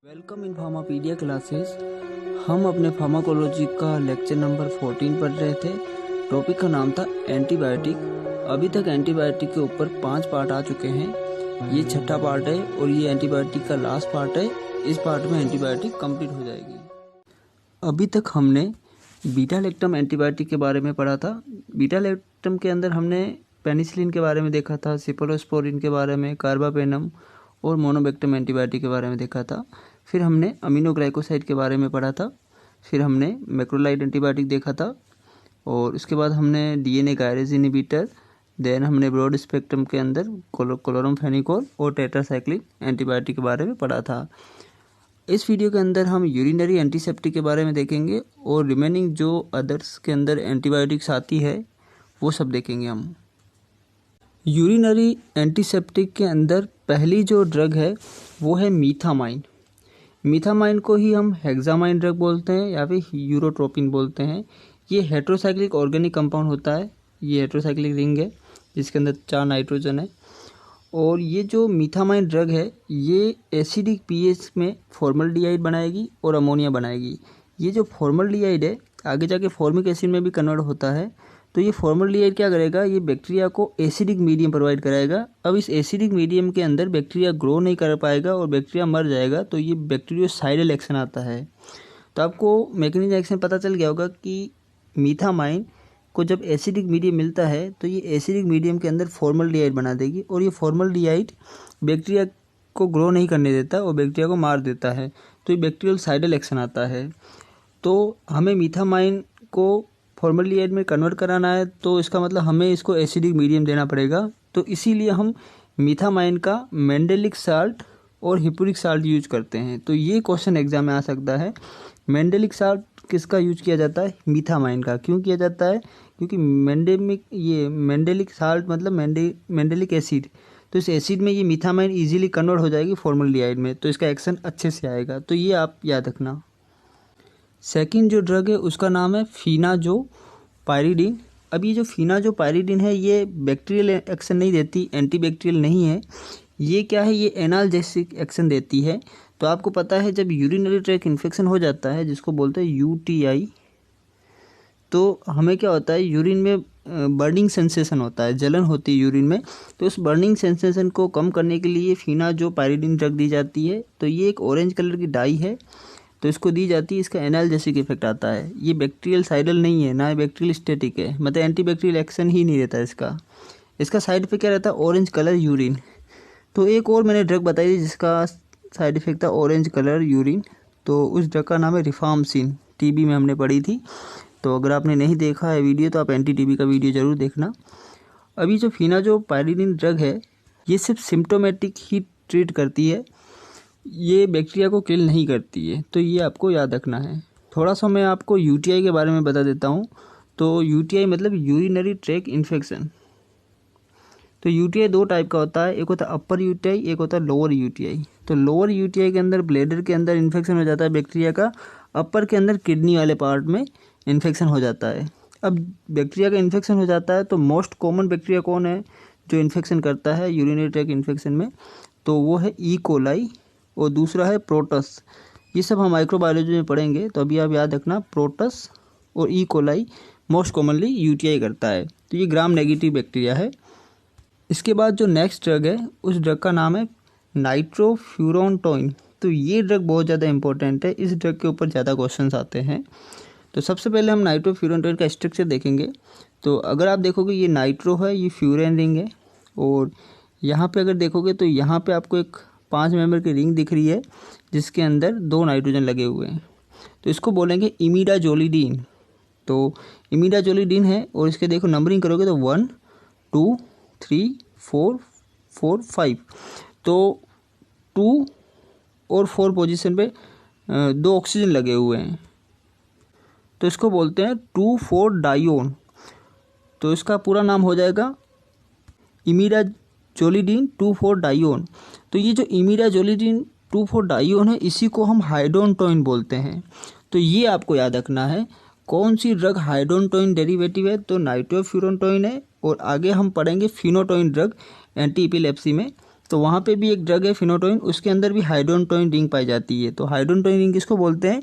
Welcome in फार्मापीडिया classes. हम अपने pharmacology का लेक्चर नंबर 14 पढ़ रहे थे। टॉपिक का नाम था एंटीबायोटिक। अभी तक एंटीबायोटिक के ऊपर 5 पार्ट आ चुके हैं। ये छठा पार्ट है और ये एंटीबायोटिक का लास्ट पार्ट है। इस पार्ट में एंटीबायोटिक कंप्लीट हो जाएगी। अभी तक हमने बीटा लैक्टम एंटीबायोटिक के बारे में पढ़ा था। बीटा लैक्टम के अंदर हमने पेनिसिलिन के बारे में देखा था, सिफलोस्पोरिन के बारे में, कार्बापेनम और मोनोबैक्टम एंटीबायोटिक के बारे में देखा था। फिर हमने अमीनोग्लाइकोसाइड के बारे में पढ़ा था। फिर हमने मैक्रोलाइड एंटीबायोटिक देखा था और उसके बाद हमने डीएनए गायरेज इनहिबिटर, देन हमने ब्रॉड स्पेक्ट्रम के अंदर क्लोरामफेनिकोल और टेट्रासाइक्लिन एंटीबायोटिक के बारे में पढ़ा था। इस वीडियो के अंदर हम यूरिनरी एंटीसेप्टिक के बारे में देखेंगे और रिमेनिंग जो अदर्स के अंदर एंटीबायोटिक्स आती है वो सब देखेंगे हम। यूरिनरी एंटीसेप्टिक के अंदर पहली जो ड्रग है वो है मीथामाइन। मीथामाइन को ही हम हेक्सामाइन ड्रग बोलते हैं या फिर यूरोट्रोपिन बोलते हैं। ये हेट्रोसाइक्लिक ऑर्गेनिक कंपाउंड होता है। ये हेट्रोसाइक्लिक रिंग है जिसके अंदर 4 नाइट्रोजन है। और ये जो मीथामाइन ड्रग है ये एसिडिक पीएच में फॉर्मल्डिहाइड बनाएगी और अमोनिया बनाएगी। ये जो फॉर्मल्डिहाइड है आगे जाके फॉर्मिक एसिड में भी कन्वर्ट होता है। तो ये फॉर्मल्डिहाइड क्या करेगा, ये बैक्टीरिया को एसिडिक मीडियम प्रोवाइड कराएगा। अब इस एसिडिक मीडियम के अंदर बैक्टीरिया ग्रो नहीं कर पाएगा और बैक्टीरिया मर जाएगा। तो ये बैक्टीरियोसाइडल एक्शन आता है। तो आपको मैकेनिज्म एक्शन पता चल गया होगा कि मीथामाइन को जब एसिडिक मीडियम मिलता है तो ये एसिडिक मीडियम के अंदर फॉर्मल्डिहाइड बना देगी और ये फॉर्मल्डिहाइड बैक्टीरिया को ग्रो नहीं करने देता और बैक्टीरिया को मार देता है। तो ये बैक्टीरियोसाइडल एक्शन आता है। तो हमें मीथामाइन को फॉर्मल्डिहाइड में कन्वर्ट कराना है तो इसका मतलब हमें इसको एसिडिक मीडियम देना पड़ेगा। तो इसीलिए हम मीथामाइन का मेंडेलिक साल्ट और हिपुरिक साल्ट यूज करते हैं। तो ये क्वेश्चन एग्जाम में आ सकता है। मेंडेलिक साल्ट किसका यूज किया जाता है? मीथामाइन का। क्यों किया जाता है? क्योंकि मेंडेलिक साल्ट मतलब मेंडेलिक एसिड। तो इस एसिड में ये मीथामाइन इजीली कन्वर्ट हो जाएगी फॉर्मल्डिहाइड में, तो इसका एक्शन अच्छे से आएगा। तो ये आप याद रखना। सेकंड जो ड्रग है उसका नाम है फिनाजोपायरिडीन। अब ये जो फिनाजोपायरिडीन है ये बैक्टीरियल एक्शन नहीं देती, एंटीबैक्टीरियल नहीं है। ये क्या है, ये एनाल्जेसिक एक्शन देती है। तो आपको पता है जब यूरिनरी ट्रैक इन्फेक्शन हो जाता है जिसको बोलते हैं यूटीआई, तो हमें क्या होता है, यूरिन में बर्निंग सेंसेशन होता है, जलन होती है यूरिन में। तो उस बर्निंग सेंसेशन को कम करने के लिए फिनाजोपायरिडीन ड्रग दी जाती है। तो ये एक ऑरेंज कलर की डाई है, तो इसको दी जाती है। इसका एनाल्जेसिक इफेक्ट आता है। ये बैक्टीरियल साइडल नहीं है, ना बैक्टीरियल स्टैटिक है, मतलब एंटीबैक्टीरियल एक्शन ही नहीं रहता इसका साइड इफेक्ट क्या रहता है? Orange colour urine. तो एक और मैंने ड्रग बताई थी जिसका साइड इफेक्ट था ऑरेंज कलर यूरिन। तो उस ड्रग का नाम है रिफार्मसिन। टीबी में हमने पढ़ी थी। तो अगर आपने नहीं देखा है वीडियो तो आप एंटी टीबी का वीडियो ज़रूर देखना। अभी जो फिनाजोपायरिडीन ड्रग है ये सिर्फ सिम्टोमेटिक ही ट्रीट करती है, ये बैक्टीरिया को किल नहीं करती है। तो ये आपको याद रखना है। थोड़ा सा मैं आपको यूटीआई के बारे में बता देता हूँ। तो यूटीआई मतलब यूरिनरी ट्रैक इन्फेक्शन। तो यूटीआई 2 टाइप का होता है, एक होता है अपर यूटीआई, एक होता है लोअर यूटीआई। तो लोअर यूटीआई के अंदर ब्लैडर के अंदर इन्फेक्शन हो जाता है बैक्टीरिया का, अपर के अंदर किडनी वाले पार्ट में इन्फेक्शन हो जाता है। अब बैक्टीरिया का इन्फेक्शन हो जाता है तो मोस्ट कॉमन बैक्टीरिया कौन है जो इन्फेक्शन करता है यूरिनरी ट्रैक इन्फेक्शन में? तो वो है ई कोलाई और दूसरा है प्रोटस। ये सब हम माइक्रोबायोलॉजी में पढ़ेंगे। तो अभी आप याद रखना, प्रोटस और E coli most commonly UTI करता है। तो ये ग्राम नेगेटिव बैक्टीरिया है। इसके बाद जो नेक्स्ट ड्रग है उस ड्रग का नाम है नाइट्रोफ्यूरॉनटोइन। तो ये ड्रग बहुत ज़्यादा इंपॉर्टेंट है। इस ड्रग के ऊपर ज़्यादा क्वेश्चंस आते हैं। तो सबसे पहले हम नाइट्रोफ्यूरॉनटोइन का स्ट्रक्चर देखेंगे। तो अगर आप देखोगे ये नाइट्रो है, ये फ्यूरेन रिंग है और यहाँ पे अगर देखोगे तो यहाँ पे आपको एक 5 मेंबर की रिंग दिख रही है जिसके अंदर 2 नाइट्रोजन लगे हुए हैं। तो इसको बोलेंगे इमिडाजोलिडीन। तो इमिडाजोलिडीन है और इसके देखो नंबरिंग करोगे तो 1 2 3 4 4 5। तो 2 और 4 पोजीशन पे 2 ऑक्सीजन लगे हुए हैं। तो इसको बोलते हैं 2,4 डाइओन। तो इसका पूरा नाम हो जाएगा इमिडाजोलिडीन 2,4 डाइओन। तो ये जो इमिडाजोलिडीन 2,4 डाइओन है इसी को हम हाइड्रोनटोइन बोलते हैं। तो ये आपको याद रखना है। कौन सी ड्रग हाइड्रोनटोइन डेरिवेटिव है? तो नाइट्रोफ्यूरॉनटोइन है। और आगे हम पढ़ेंगे फिनोटोइन ड्रग एंटी एपिलेप्सी में। तो वहाँ पे भी एक ड्रग है फिनोटोइन, उसके अंदर भी हाइड्रोनटोइन रिंग पाई जाती है। तो हाइड्रोनटोइन रिंग किसको बोलते हैं?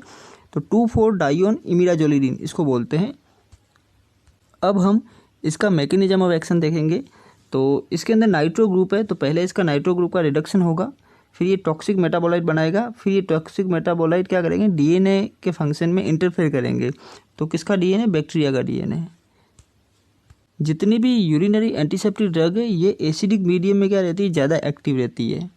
तो 2,4-डाइओन इमिडाजोलिन इसको बोलते हैं। अब हम इसका मैकेनिज्म ऑफ एक्शन देखेंगे। तो इसके अंदर नाइट्रो ग्रुप है, तो पहले इसका नाइट्रो ग्रुप का रिडक्शन होगा, फिर ये टॉक्सिक मेटाबोलाइट बनाएगा, फिर ये टॉक्सिक मेटाबोलाइट क्या करेंगे? डीएनए के फंक्शन में इंटरफेयर करेंगे। तो किसका डीएनए? बैक्टीरिया का डीएनए। जितनी भी यूरिनरी एंटीसेप्टिक ड्रग है ये एसिडिक मीडियम में क्या रहती है? ज़्यादा एक्टिव रहती है।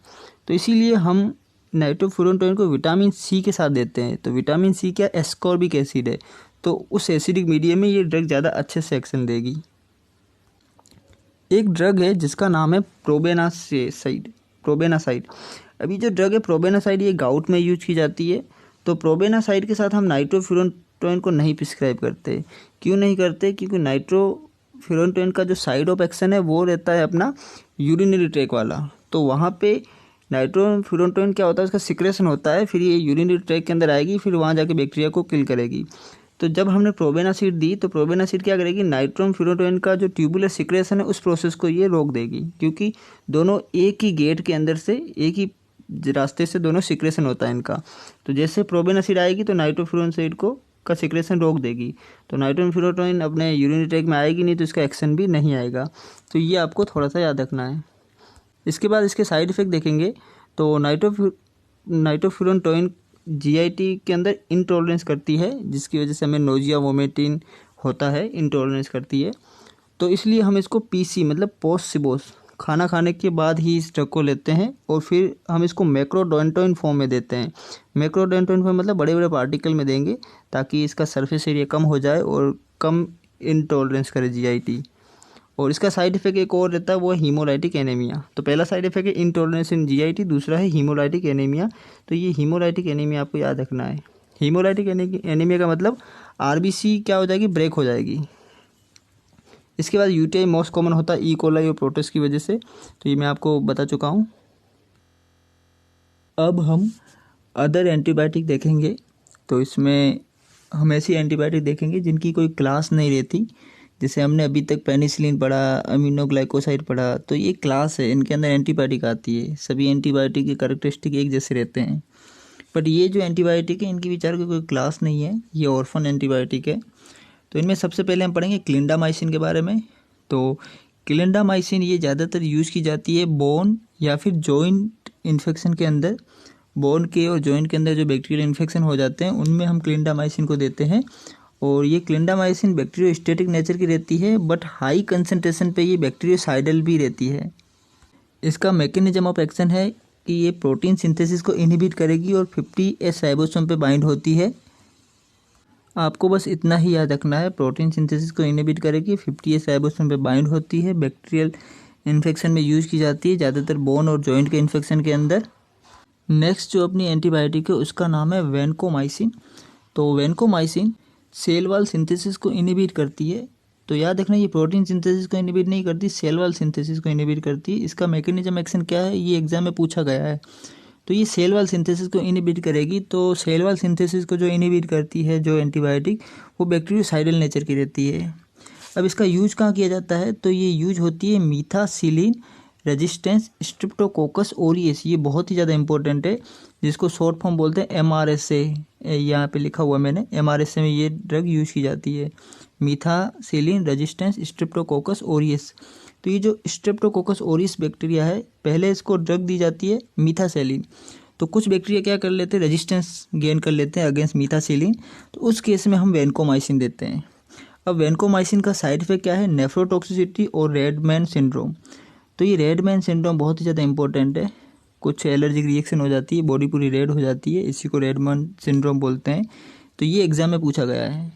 तो इसीलिए हम नाइट्रोफुरनटोइन को विटामिन सी के साथ देते हैं। तो विटामिन सी क्या? एस्कॉर्बिक एसिड है, तो उस एसिडिक मीडियम में ये ड्रग ज़्यादा अच्छे से एक्शन देगी। एक ड्रग है जिसका नाम है प्रोबेनासाइड। अभी जो ड्रग है प्रोबेनासाइड ये गाउट में यूज की जाती है। तो प्रोबेनासाइड के साथ हम नाइट्रोफुरनटोइन को नहीं प्रिस्क्राइब करते। क्यों नहीं करते? क्योंकि नाइट्रोफुरनटोइन का जो साइड ऑफ एक्शन है वो रहता है अपना यूरिनरी ट्रैक वाला। तो वहाँ पे नाइट्रोफुरनटोइन क्या होता है? उसका सिक्रेशन होता है, फिर ये यूरिनरी ट्रैक के अंदर आएगी, फिर वहाँ जाके बैक्टीरिया को किल करेगी। तो जब हमने प्रोबेनासिड दी तो प्रोबेनासिड क्या करेगी? नाइट्रोफुरनटोइन का जो ट्यूबुलर सिक्रेशन है उस प्रोसेस को ये रोक देगी, क्योंकि दोनों एक ही गेट के अंदर से एक ही रास्ते से दोनों सिक्रेशन होता है इनका। तो जैसे प्रोबेनासिड आएगी तो नाइट्रोफुरनसाइड को का सिक्रेशन रोक देगी, तो नाइट्रोफुरनटोइन अपने यूरिनरी ट्रैक में आएगी नहीं, तो इसका एक्शन भी नहीं आएगा। तो ये आपको थोड़ा सा याद रखना है। इसके बाद इसके साइड इफ़ेक्ट देखेंगे। तो नाइट्रोफुरनटोइन जीआईटी के अंदर इंटॉलरेंस करती है, जिसकी वजह से हमें नोजिया वोमिटिंग होता है, इंटॉलरेंस करती है। तो इसलिए हम इसको पीसी मतलब पोस्ट सिबोस खाना खाने के बाद ही इस ड्रग को लेते हैं, और फिर हम इसको मैक्रोडेंटोइन फॉर्म में देते हैं। मैक्रोडेंटोइन फॉर्म मतलब बड़े बड़े पार्टिकल में देंगे, ताकि इसका सरफेस एरिया कम हो जाए और कम इंटॉलरेंस करे जीआईटी। और इसका साइड इफेक्ट एक और रहता है, वो है हीमोलाइटिक एनीमिया। तो पहला साइड इफेक्ट है इंटॉलरेंस इन जीआईटी, दूसरा है हीमोलाइटिक एनीमिया। तो ये हीमोलाइटिक एनीमिया आपको याद रखना है। हीमोलाइटिक एनीमिया का मतलब आरबीसी क्या हो जाएगी? ब्रेक हो जाएगी। इसके बाद यूटीआई मोस्ट कॉमन होता है ई कोलाई और प्रोटिस्ट की वजह से, तो ये मैं आपको बता चुका हूँ। अब हम अदर एंटीबायोटिक देखेंगे। तो इसमें हम ऐसी एंटीबायोटिक देखेंगे जिनकी कोई क्लास नहीं रहती। जैसे हमने अभी तक पेनिसिलिन पढ़ा, अमीनोग्लाइकोसाइड पढ़ा, तो ये क्लास है, इनके अंदर एंटीबायोटिक आती है। सभी एंटीबायोटिक के कैरेक्टरिस्टिक एक जैसे रहते हैं, बट ये जो एंटीबायोटिक है इनकी विचार की कोई क्लास नहीं है, ये ऑर्फन एंटीबायोटिक है। तो इनमें सबसे पहले हम पढ़ेंगे क्लिंडामाइसिन के बारे में। तो क्लिंडामाइसिन ये ज़्यादातर यूज़ की जाती है बोन या फिर जॉइंट इन्फेक्शन के अंदर। बोन के और जॉइंट के अंदर जो बैक्टीरियल इन्फेक्शन हो जाते हैं उनमें हम क्लिंडामाइसिन को देते हैं। और ये क्लिंडामाइसिन बैक्टीरियोस्टैटिक नेचर की रहती है, बट हाई कंसनट्रेशन पे ये बैक्टीरियोसाइडल भी रहती है। इसका मैकेनिज्म ऑफ एक्शन है कि ये प्रोटीन सिंथेसिस को इनहिबिट करेगी और 50S राइबोसोम पे बाइंड होती है। आपको बस इतना ही याद रखना है, प्रोटीन सिंथेसिस को इनहिबिट करेगी, 50S राइबोसोम पे बाइंड होती है, बैक्टीरियल इन्फेक्शन में यूज़ की जाती है, ज़्यादातर बोन और जॉइंट के इन्फेक्शन के अंदर। नेक्स्ट जो अपनी एंटीबायोटिक है उसका नाम है वैनकोमाइसिन। तो वैनकोमाइसिन सेल वाल सिंथेसिस को इनहिबिट करती है। तो याद रखना ये प्रोटीन सिंथेसिस को इनहिबिट नहीं करती, सेल वाल सिंथेसिस को इनहिबिट करती है। इसका मैकेनिज्म एक्शन क्या है ये एग्जाम में पूछा गया है। तो ये सेल वाल सिंथेसिस को इनहिबिट करेगी। तो सेल वाल सिंथेसिस को जो इनहिबिट करती है जो एंटीबायोटिक, वो बैक्टीरियोसाइडल नेचर की रहती है। अब इसका यूज कहाँ किया जाता है? तो ये यूज होती है मीथासिलिन रेजिस्टेंस स्ट्रिप्टोकोकस ओरिएस, ये बहुत ही ज़्यादा इंपॉर्टेंट है, जिसको शॉर्ट फॉर्म बोलते हैं MRSA। यहाँ पे लिखा हुआ मैंने, MRSA में ये ड्रग यूज़ की जाती है, मीथासिलिन रेजिस्टेंस स्ट्रिप्टोकोकस ओरिएस। तो ये जो स्ट्रेप्टोकोकस ओरिस बैक्टीरिया है, पहले इसको ड्रग दी जाती है मीथासेलिन। तो कुछ बैक्टीरिया क्या कर लेते हैं? रेजिस्टेंस गेन कर लेते हैं अगेंस्ट मीथासेलिन, तो उस केस में हम वैनकोमाइसिन देते हैं। अब वैनकोमाइसिन का साइड इफेक्ट क्या है? नेफ्रोटॉक्सिसिटी और रेडमैन सिंड्रोम। तो ये रेडमैन सिंड्रोम बहुत ही ज़्यादा इंपॉर्टेंट है। कुछ एलर्जिक रिएक्शन हो जाती है, बॉडी पूरी रेड हो जाती है, इसी को रेडमैन सिंड्रोम बोलते हैं। तो ये एग्जाम में पूछा गया है।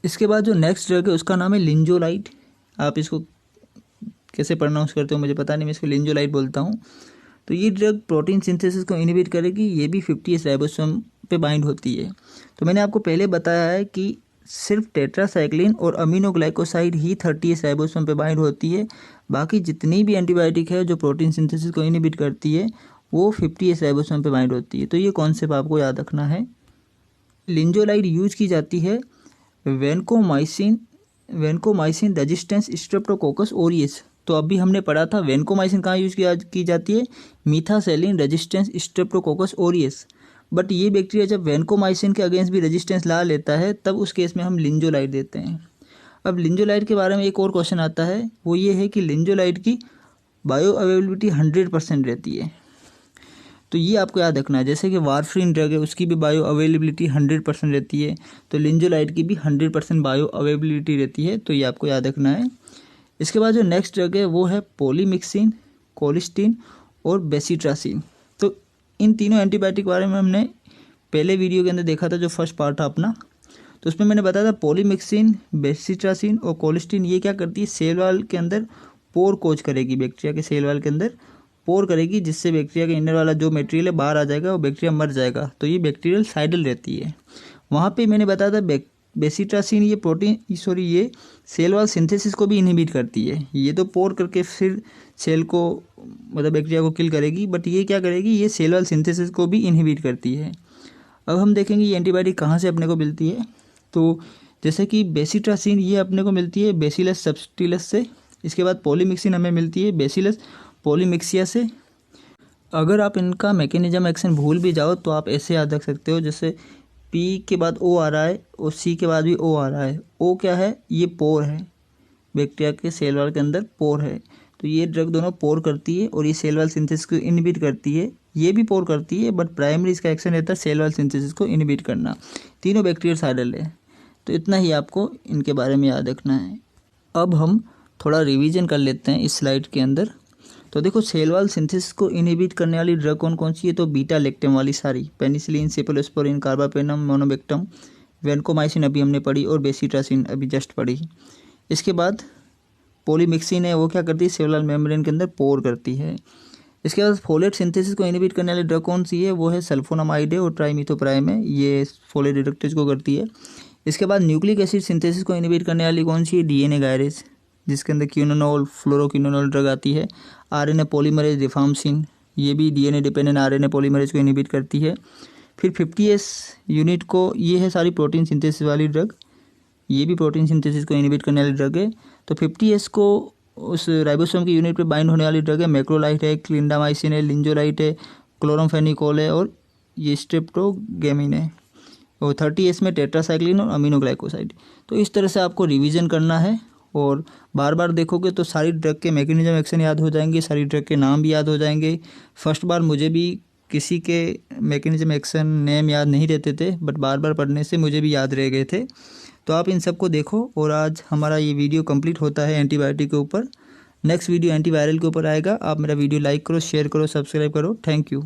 इसके बाद जो नेक्स्ट ड्रग है उसका नाम है लिंजोलाइट। आप इसको कैसे प्रोनाउंस करते हो मुझे पता नहीं, मैं इसको लिंजोलाइट बोलता हूँ। तो ये ड्रग प्रोटीन सिंथेसिस को इनहिबिट करेगी, ये भी 50S राइबोसोम पे बाइंड होती है। तो मैंने आपको पहले बताया है कि सिर्फ टेट्रासाइक्लिन और अमीनोग्लाइकोसाइड ही 30S राइबोसोम पे बाइंड होती है। बाकी जितनी भी एंटीबायोटिक है जो प्रोटीन सिंथेसिस को इनहिबिट करती है वो 50S राइबोसोम पे बाइंड होती है। तो ये कॉन्सेप्ट आपको याद रखना है। लिंजोलाइट यूज की जाती है वैनकोमाइसिन रेजिस्टेंस स्ट्रेप्टोकोकस ओरिएस तो अभी हमने पढ़ा था वेनकोमाइसिन कहाँ यूज की जाती है, मीथासेलिन रेजिस्टेंस स्ट्रेप्टोकोकस ओरियस। बट ये बैक्टीरिया जब वेनकोमाइसिन के अगेंस्ट भी रेजिस्टेंस ला लेता है तब उस केस में हम लिंजोलाइट देते हैं। अब लिंजोलाइट के बारे में एक और क्वेश्चन आता है, वो ये है कि लिंजोलाइट की बायो अवेलेबिलिटी 100% रहती है। तो ये आपको याद रखना है, जैसे कि वारफ्रीन ड्रग है उसकी भी बायो अवेलेबिलिटी 100% रहती है, तो लिंजोलाइट की भी 100% बायो अवेलेबिलिटी रहती है, तो ये आपको याद रखना है। इसके बाद जो नेक्स्ट ड्रग है वो है पॉलीमिक्सिन, कोलिस्टीन और बेसिट्रासिन। तो इन तीनों एंटीबायोटिक के बारे में हमने पहले वीडियो के अंदर देखा था, जो फर्स्ट पार्ट था अपना। तो उसमें मैंने बताया था पॉलीमिक्सिन, बेसिट्रासिन और कोलिस्टीन ये क्या करती है, सेल वाल के अंदर पोर कोज करेगी, बैक्टीरिया के सेल वाल के अंदर पोर करेगी, जिससे बैक्टीरिया के इनर वाला जो मटेरियल है बाहर आ जाएगा और बैक्टीरिया मर जाएगा। तो ये बैक्टीरियल साइडल रहती है। वहाँ पे मैंने बताया था बेसिट्रासिन ये सेल वाल सिंथेसिस को भी इनहिबिट करती है। ये तो पोर करके फिर सेल को मतलब बैक्टीरिया को किल करेगी, बट ये क्या करेगी, ये सेल वाल सिंथेसिस को भी इनहिबिट करती है। अब हम देखेंगे ये एंटीबायोटिक कहाँ से अपने को मिलती है। तो जैसे कि बेसिट्रासिन ये अपने को मिलती है बेसिलस सबटिलिस से। इसके बाद पॉलीमिक्सिन हमें मिलती है बेसिलस पॉलीमिक्सिया से। अगर आप इनका मैकेनिज्म एक्शन भूल भी जाओ तो आप ऐसे याद रख सकते हो, जैसे पी के बाद ओ आ रहा है और सी के बाद भी ओ आ रहा है। ओ क्या है, ये पोर है, बैक्टीरिया के सेल वाल के अंदर पोर है। तो ये ड्रग दोनों पोर करती है और ये सेल वाल सिंथेसिस को इनहिबिट करती है। ये भी पोर करती है बट प्राइमरी इसका एक्शन रहता है सेल वाल सिंथेसिस को इनहिबिट करना। तीनों बैक्टीरियल साइडल है। तो इतना ही आपको इनके बारे में याद रखना है। अब हम थोड़ा रिवीजन कर लेते हैं इस स्लाइड के अंदर। तो देखो सेल वाल सिंथेसिस को इनहिबिट करने वाली ड्रग कौन कौन सी है, तो बीटा लैक्टम वाली सारी, पेनिसिलिन, सेफलोस्पोरिन, कार्बापेनम, मोनोबेक्टम, वेनकोमाइसिन अभी हमने पढ़ी और बेसिट्रासिन अभी जस्ट पढ़ी। इसके बाद पॉलीमिक्सिन है, वो क्या करती है, सेल वाल मेम्ब्रेन के अंदर पोर करती है। इसके बाद फोलेट सिंथेसिस को इनहिबिट करने वाली ड्रग कौन सी है, वो है सल्फोनामाइड है और ट्राइमिथोप्राइम है, ये फोलेट रिडक्टेज को करती है। इसके बाद न्यूक्लिक एसिड सिंथेसिस को इनहिबिट करने वाली कौन सी है, डीएनए गायरेज, जिसके अंदर क्यूनोनोल, फ्लोरोक्विनोनोल ड्रग आती है। आरएनए पॉलीमरेज रिफार्मसिन, ये भी डीएनए डिपेंडेंट आरएनए पॉलीमरेज को इनहिबिट करती है। फिर 50S यूनिट को, ये है सारी प्रोटीन सिंथेसिस वाली ड्रग, ये भी प्रोटीन सिंथेसिस को इनहिबिट करने वाली ड्रग है। तो 50S को उस राइबोसोम की यूनिट पे बाइंड होने वाली ड्रग है, मैक्रोलाइट है, क्लिंडामाइसिन है, लिंजोलाइट है, क्लोरमफेनिकोल है और ये स्ट्रेप्टोगेमिन है। और 30S में टेट्रासाइक्लिन और अमीनोग्लाइकोसाइड। तो इस तरह से आपको रिवीजन करना है और बार बार देखोगे तो सारी ड्रग के मैकेनिज्म एक्शन याद हो जाएंगे, सारी ड्रग के नाम भी याद हो जाएंगे। फर्स्ट बार मुझे भी किसी के मैकेनिज्म एक्शन नेम याद नहीं रहते थे, बट बार बार पढ़ने से मुझे भी याद रह गए थे। तो आप इन सबको देखो। और आज हमारा ये वीडियो कंप्लीट होता है एंटीबायोटिक के ऊपर। नेक्स्ट वीडियो एंटीवायरल के ऊपर आएगा। आप मेरा वीडियो लाइक करो, शेयर करो, सब्सक्राइब करो। Thank you.